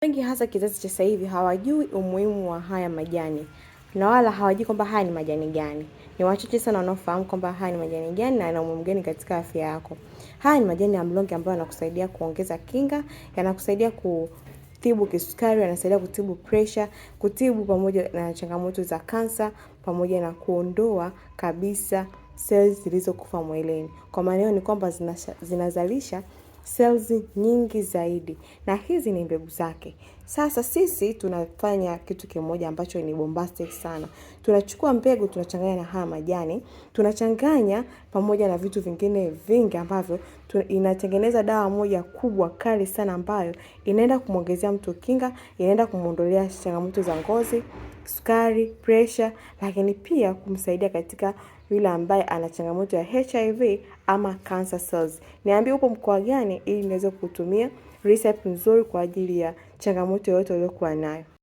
Wengi hasa kizazi cha sasa hivi hawajui umuhimu wa haya majani na wala hawajui kwamba haya ni majani gani. Ni wachache sana wanaofahamu kwamba haya ni majani gani na yana umuhimu gani katika afya yako. Haya ni majani ya mlonge ambayo yanakusaidia kuongeza kinga, yanakusaidia kutibu kisukari, yanasaidia kutibu pressure, kutibu pamoja na changamoto za kansa, pamoja na kuondoa kabisa cells zilizokufa mwilini. Kwa maana hiyo ni kwamba zinazalisha cells nyingi zaidi, na hizi ni mbegu zake. Sasa sisi tunafanya kitu kimoja ambacho ni bombastic sana. Tunachukua mbegu, tunachanganya na haya majani, tunachanganya pamoja na vitu vingine vingi ambavyo inatengeneza dawa moja kubwa kali sana ambayo inaenda kumwongezea mtu kinga, inaenda kumuondolea changamoto za ngozi, sukari, pressure, lakini pia kumsaidia katika yule ambaye ana changamoto ya HIV ama cancer cells. Niambie upo mkoa gani ili niweze kutumia recipe nzuri kwa ajili ya changamoto yoyote uliyokuwa nayo.